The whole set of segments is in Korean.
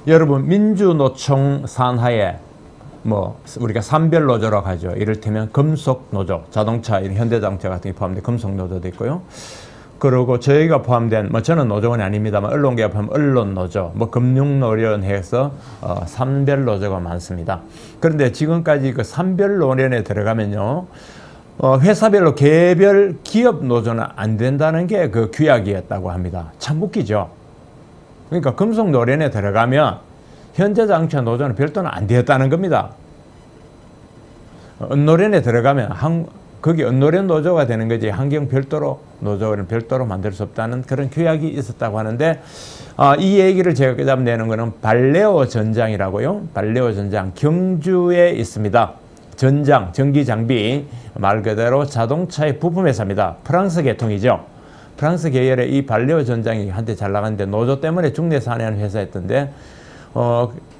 여러분 민주노총 산하에 뭐 우리가 산별노조라고 하죠. 이를테면 금속노조, 자동차, 이런 현대자동차 같은 게 포함된 금속노조도 있고요. 그리고 저희가 포함된, 뭐 저는 노조원이 아닙니다만 언론계가 포함된 언론노조, 뭐 금융노련해서 산별노조가 많습니다. 그런데 지금까지 그 산별노련에 들어가면요, 회사별로 개별 기업노조는 안 된다는 게 그 규약이었다고 합니다. 참 웃기죠. 그러니까 금속노련에 들어가면 현대자동차 노조는 별도는 안 되었다는 겁니다. 언노련에 들어가면 거기 언노련 노조가 되는 거지 환경 별도로 노조는 별도로 만들 수 없다는 그런 규약이 있었다고 하는데, 이 얘기를 제가 끄잡내는 거는 발레오 전장이라고요. 발레오 전장 경주에 있습니다. 전장, 전기장비, 말 그대로 자동차의 부품회사입니다. 프랑스 계통이죠. 프랑스 계열의 이 발레오 전장이 한때 잘 나갔는데 노조 때문에 중대 산해하는 회사였던데,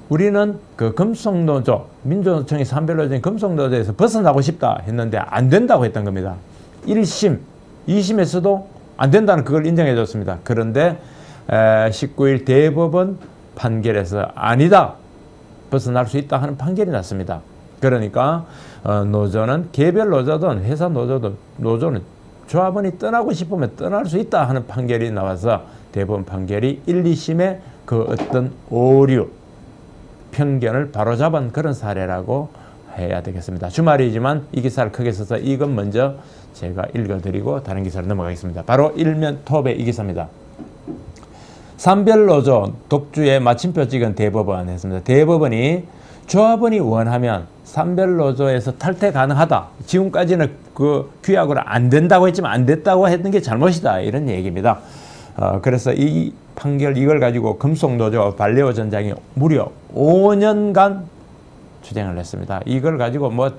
우리는 그 금속노조, 민주노총이 산별노조인 금속노조에서 벗어나고 싶다 했는데 안 된다고 했던 겁니다. 1심, 2심에서도 안 된다는 그걸 인정해 줬습니다. 그런데 19일 대법원 판결에서 아니다, 벗어날 수 있다 하는 판결이 났습니다. 그러니까 노조는 개별 노조든 회사 노조든 노조는 조합원이 떠나고 싶으면 떠날 수 있다 하는 판결이 나와서 대법원 판결이 1, 2심에 그 어떤 오류, 편견을 바로잡은 그런 사례라고 해야 되겠습니다. 주말이지만 이 기사를 크게 써서 이건 먼저 제가 읽어드리고 다른 기사로 넘어가겠습니다. 바로 일면 톱의 이 기사입니다. 산별노조 독주에 마침표 찍은 대법원 했습니다. 대법원이 조합원이 원하면 산별노조에서 탈퇴 가능하다. 지금까지는 그 규약으로 안 된다고 했지만 안 됐다고 했던 게 잘못이다. 이런 얘기입니다. 그래서 이 판결 이걸 가지고 금속노조 발레오 전장이 무려 5년간 투쟁을 했습니다. 이걸 가지고 뭐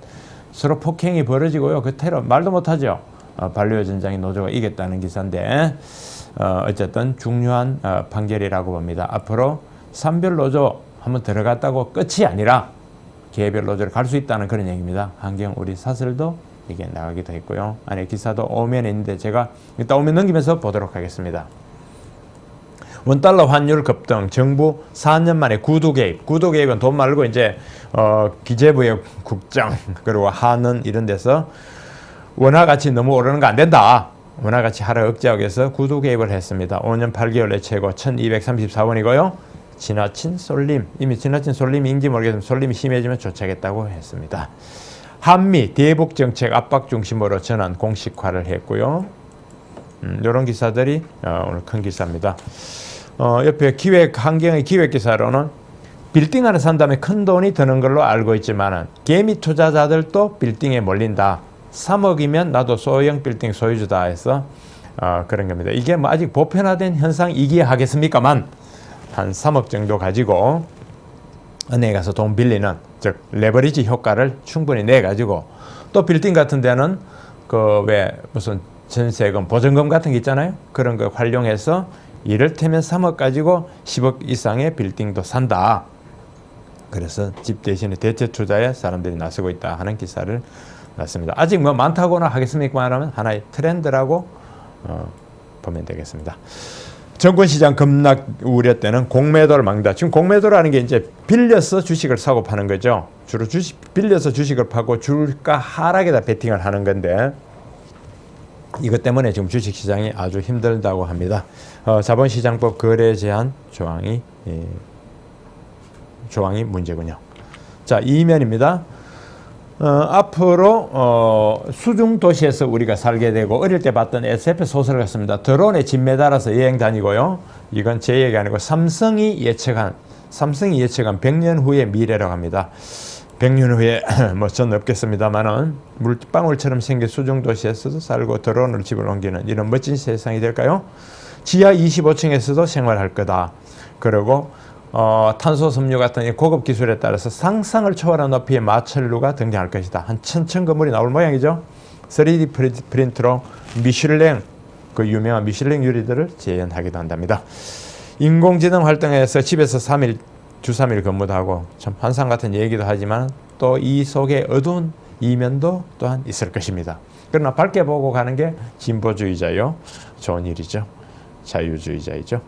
서로 폭행이 벌어지고요. 그 테러 말도 못하죠. 발레오 전장이 노조가 이겼다는 기사인데 어쨌든 중요한 판결이라고 봅니다. 앞으로 산별노조 한번 들어갔다고 끝이 아니라 개별 노조를 갈 수 있다는 그런 얘기입니다. 환경 우리 사설도 이게 나가기도 했고요. 안에 기사도 오면에 있는데 제가 이따 오면 넘기면서 보도록 하겠습니다. 원달러 환율 급등, 정부 4년 만에 구두 개입. 구두 개입은 돈 말고 이제 기재부의 국장 그리고 한은 이런 데서 원화 가치 너무 오르는 거 안 된다. 원화 가치 하락 억제하기 위해서 구두 개입을 했습니다. 5년 8개월 내 최고 1234원이고요. 지나친 쏠림, 이미 지나친 쏠림인지 모르겠지만 쏠림이 심해지면 조치하겠다고 했습니다. 한미 대북 정책 압박 중심으로 전환 공식화를 했고요. 이런 기사들이 오늘 큰 기사입니다. 옆에 환경의 기획 기사로는 빌딩 하나 산 다음에 큰 돈이 드는 걸로 알고 있지만 개미 투자자들도 빌딩에 몰린다. 3억이면 나도 소형 빌딩 소유주다 해서 그런 겁니다. 이게 뭐 아직 보편화된 현상이기야 하겠습니까만 한 3억 정도 가지고 은행에 가서 돈 빌리는, 즉 레버리지 효과를 충분히 내 가지고 또 빌딩 같은 데는 그 왜 무슨 전세금, 보증금 같은 게 있잖아요. 그런 거 활용해서 이를테면 3억 가지고 10억 이상의 빌딩도 산다. 그래서 집 대신에 대체 투자에 사람들이 나서고 있다 하는 기사를 났습니다. 아직 뭐 많다고나 하겠습니까? 하면 하나의 트렌드라고 보면 되겠습니다. 정권시장 급락 우려 때는 공매도를 막는다. 지금 공매도라는 게 이제 빌려서 주식을 사고 파는 거죠. 주로 빌려서 주식을 파고 주가 하락에다 베팅을 하는 건데 이것 때문에 지금 주식시장이 아주 힘들다고 합니다. 자본시장법 거래 제한 조항이 문제군요. 자, 2면입니다. 앞으로 수중 도시에서 우리가 살게 되고 어릴 때 봤던 SF 소설 같습니다. 드론에 집 매달아서 여행 다니고요. 이건 제 얘기 아니고 삼성이 예측한 100년 후의 미래라고 합니다. 100년 후에 뭐 전 없겠습니다만은 물방울처럼 생긴 수중 도시에서도 살고 드론으로 집을 옮기는 이런 멋진 세상이 될까요? 지하 25층에서도 생활할 거다. 그리고 탄소 섬유 같은 고급 기술에 따라서 상상을 초월한 높이의 마철루가 등장할 것이다. 한 1000층 건물이 나올 모양이죠. 3D 프린트로 미슐랭, 그 유명한 미슐랭 유리들을 재현하기도 한답니다. 인공지능 활동에서 집에서 주 3일 근무도 하고 참 환상 같은 얘기도 하지만 또 이 속에 어두운 이면도 또한 있을 것입니다. 그러나 밝게 보고 가는 게 진보주의자요. 좋은 일이죠. 자유주의자이죠.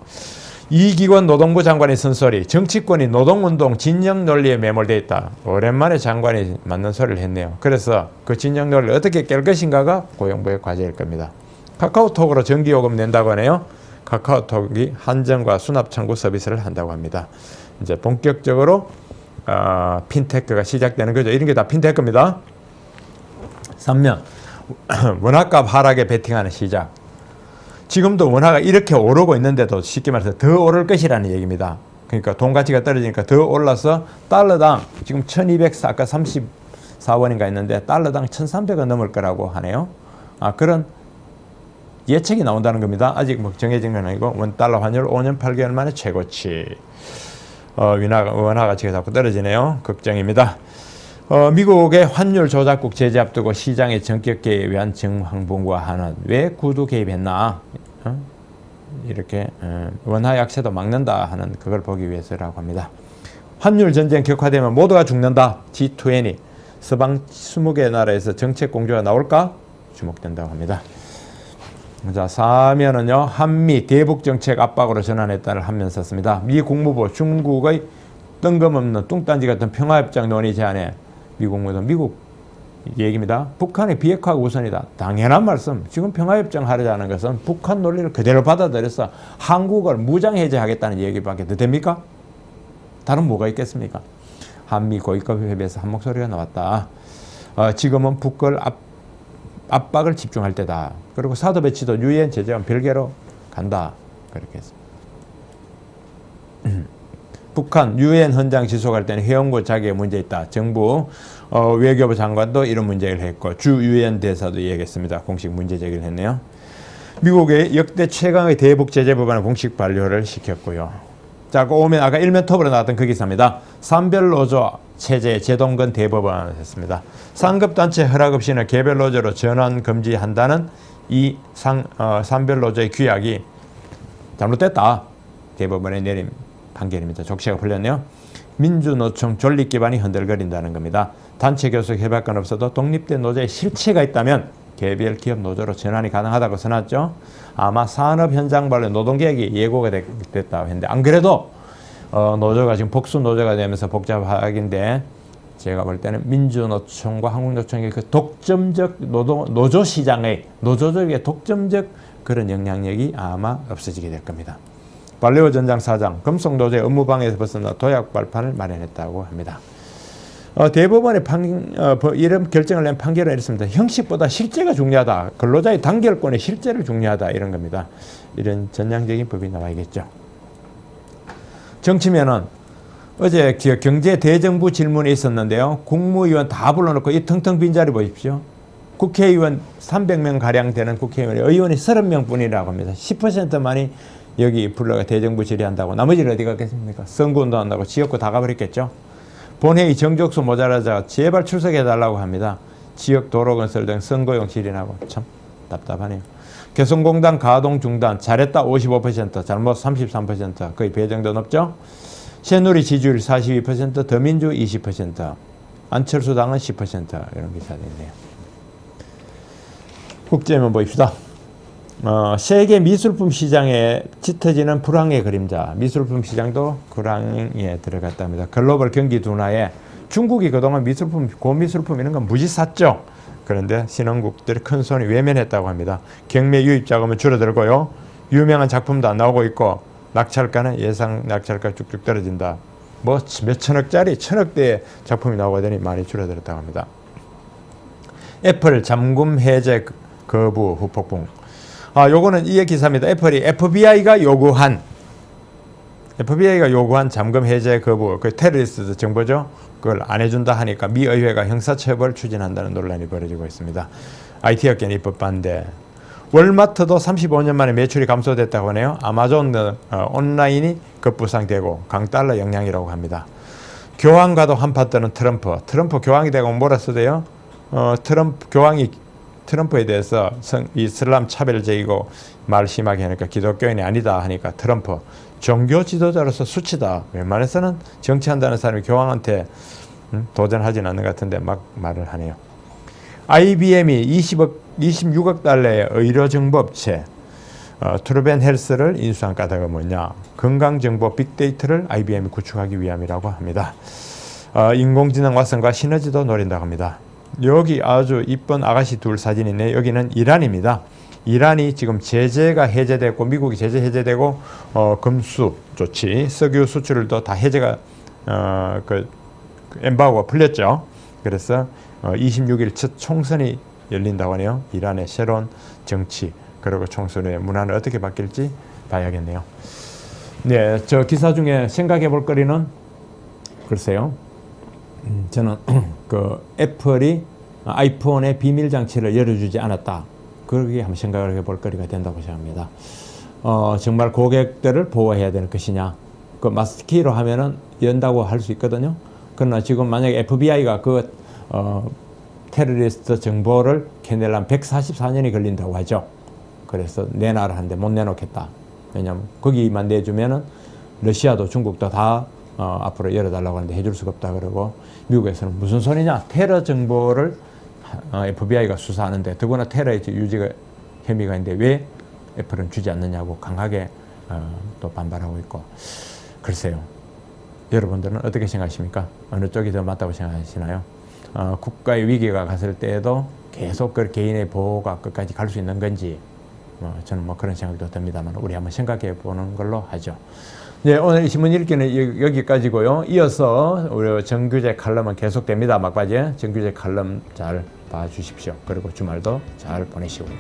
이기권 노동부 장관이 쓴소리. 정치권이 노동운동 진영 논리에 매몰되어 있다. 오랜만에 장관이 맞는 소리를 했네요. 그래서 그 진영 논리를 어떻게 깰 것인가가 고용부의 과제일 겁니다. 카카오톡으로 전기요금 낸다고 하네요. 카카오톡이 한정과 수납 청구 서비스를 한다고 합니다. 이제 본격적으로 핀테크가 시작되는 거죠. 이런 게 다 핀테크입니다. 3면 원화값 하락에 베팅하는 시작. 지금도 원화가 이렇게 오르고 있는데도 쉽게 말해서 더 오를 것이라는 얘기입니다. 그러니까 돈 가치가 떨어지니까 더 올라서 달러당 지금 1200, 아까 34원인가 있는데 달러당 1300원 넘을 거라고 하네요. 그런 예측이 나온다는 겁니다. 아직 뭐 정해진 건 아니고 원달러 환율 5년 8개월 만에 최고치. 원화 가치가 자꾸 떨어지네요. 걱정입니다. 미국의 환율 조작국 제재 앞두고 시장의 전격 개입에 위한 정황봉과 한원. 왜 구두 개입했나? 이렇게 원화 약세도 막는다 하는 그걸 보기 위해서라고 합니다. 환율 전쟁 격화되면 모두가 죽는다. G20 서방 20개 나라에서 정책 공조가 나올까? 주목된다고 합니다. 자, 4면은요, 한미 대북 정책 압박으로 전환했다를 한면 썼습니다. 미 국무부 중국의 뜬금없는 뚱딴지 같은 평화협정 논의 제안에 미국 얘기입니다. 북한의 비핵화가 우선이다. 당연한 말씀. 지금 평화협정 하려는 것은 북한 논리를 그대로 받아들여서 한국을 무장해제하겠다는 얘기밖에 더 됩니까? 다른 뭐가 있겠습니까? 한미 고위급 협의에서 한 목소리가 나왔다. 지금은 북을 압박을 집중할 때다. 그리고 사드 배치도 유엔 제재와 별개로 간다. 그렇게 했습니다. 북한 유엔 헌장 지속할 때는 회원국 자격에 문제 있다. 정부 외교부 장관도 이런 문제를 했고 주 유엔 대사도 얘기했습니다. 공식 문제 제기를 했네요. 미국의 역대 최강의 대북 제재 법안을 공식 반려를 시켰고요. 자, 오면 아까 일면톱으로 나왔던 그 기사입니다. 산별노조 체제 제동근 대법원을 했습니다. 상급단체 허락 없이는 개별 노조로 전환 금지한다는 이 산별노조의 규약이 잘못됐다. 대법원에 내린 판결입니다. 족치가 풀렸네요. 민주노총 존립 기반이 흔들거린다는 겁니다. 단체 교섭 협약권 없어도 독립된 노조의 실체가 있다면 개별 기업 노조로 전환이 가능하다고 써놨죠. 아마 산업 현장 발로 노동계획이 예고가 됐다고 했는데 안 그래도 노조가 지금 복수 노조가 되면서 복잡하긴데 제가 볼 때는 민주노총과 한국노총의 그 독점적 노조 시장의 노조적의 독점적 그런 영향력이 아마 없어지게 될 겁니다. 발레오 전장 사장, 금속노조의 업무방해에서 벗어나 도약 발판을 마련했다고 합니다. 대법원의 이런 결정을 낸 판결은 이렇습니다. 형식보다 실제가 중요하다. 근로자의 단결권의 실제를 중요하다. 이런 겁니다. 이런 전향적인 법이 나와야겠죠. 정치면은 어제 경제대정부 질문이 있었는데요. 국무위원 다 불러놓고 이 텅텅 빈 자리 보십시오. 국회의원 300명가량 되는 국회의원이 의원이 30명 뿐이라고 합니다. 10%만이 여기 불러가 대정부 질의한다고. 나머지는 어디 갔겠습니까? 선거운동 한다고 지역구 다 가버렸겠죠. 본회의 정족수 모자라자 제발 출석해달라고 합니다. 지역 도로건설 등 선거용 질의하고 참 답답하네요. 개성공단 가동 중단 잘했다 55%, 잘못 33%, 거의 배 정도 높죠. 새누리 지지율 42%, 더민주 20%, 안철수당은 10% 이런 기사가 있네요. 국제면 보입시다. 세계 미술품 시장에 짙어지는 불황의 그림자. 미술품 시장도 불황에 들어갔답니다. 글로벌 경기 둔화에 중국이 그동안 미술품, 고미술품 이런 건 무지 샀죠. 그런데 신흥국들이 큰 손이 외면했다고 합니다. 경매 유입 자금은 줄어들고요. 유명한 작품도 안 나오고 있고 낙찰가는 예상 낙찰가 쭉쭉 떨어진다. 뭐 몇 천억짜리 천억대의 작품이 나오더니 많이 줄어들었다고 합니다. 애플 잠금 해제 거부 후폭풍. 요거는 이 기사입니다. 애플이 FBI가 요구한 잠금 해제 거부, 그 테러리스트 정보죠. 그걸 안 해준다 하니까 미 의회가 형사처벌 추진한다는 논란이 벌어지고 있습니다. IT업계는 입법 반대. 월마트도 35년 만에 매출이 감소됐다고 하네요. 아마존 온라인이 급부상되고 강달러 영향이라고 합니다. 교황과도 한판 뜨는 트럼프 교황이 되고 뭐라 쓰대요? 교황이 트럼프에 대해서 이슬람 차별적이고 말 심하게 하니까 기독교인이 아니다 하니까 트럼프 종교 지도자로서 수치다. 웬만해서는 정치한다는 사람이 교황한테 도전하진 않는 것 같은데 막 말을 하네요. IBM이 26억 달러의 의료정보업체 트루벤 헬스를 인수한 까닭은 뭐냐? 건강정보 빅데이터를 IBM이 구축하기 위함이라고 합니다. 인공지능 와성과 시너지도 노린다고 합니다. 여기 아주 이쁜 아가씨 둘 사진이 있네. 여기는 이란입니다. 이란이 지금 제재가 해제되고 미국이 제재 해제되고 금수 조치, 석유 수출도 다 해제가 엠바고가 풀렸죠. 그래서 26일 첫 총선이 열린다고 하네요. 이란의 새로운 정치 그리고 총선의 문화는 어떻게 바뀔지 봐야겠네요. 네, 저 기사 중에 생각해 볼 거리는 글쎄요. 저는 그 애플이 아이폰의 비밀 장치를 열어주지 않았다. 그렇게 한번 생각을 해볼 거리가 된다고 생각합니다. 정말 고객들을 보호해야 되는 것이냐. 그 마스터키로 하면은 연다고 할 수 있거든요. 그러나 지금 만약에 FBI가 그 테러리스트 정보를 캐내려면 144년이 걸린다고 하죠. 그래서 내놔라 하는데 못 내놓겠다. 왜냐하면 거기만 내주면은 러시아도 중국도 다 앞으로 열어달라고 하는데 해줄 수가 없다 그러고 미국에서는 무슨 소리냐. 테러 정보를 FBI가 수사하는데 더구나 테러의 유지가 혐의가 있는데 왜 애플은 주지 않느냐고 강하게 또 반발하고 있고 글쎄요. 여러분들은 어떻게 생각하십니까? 어느 쪽이 더 맞다고 생각하시나요? 국가의 위기가 갔을 때에도 계속 그 개인의 보호가 끝까지 갈 수 있는 건지 저는 뭐 그런 생각도 듭니다만 우리 한번 생각해 보는 걸로 하죠. 네, 오늘 신문 읽기는 여기까지고요. 이어서 우리 정규제 칼럼은 계속됩니다. 막바지에 정규제 칼럼 잘 봐주십시오. 그리고 주말도 잘 보내시고요.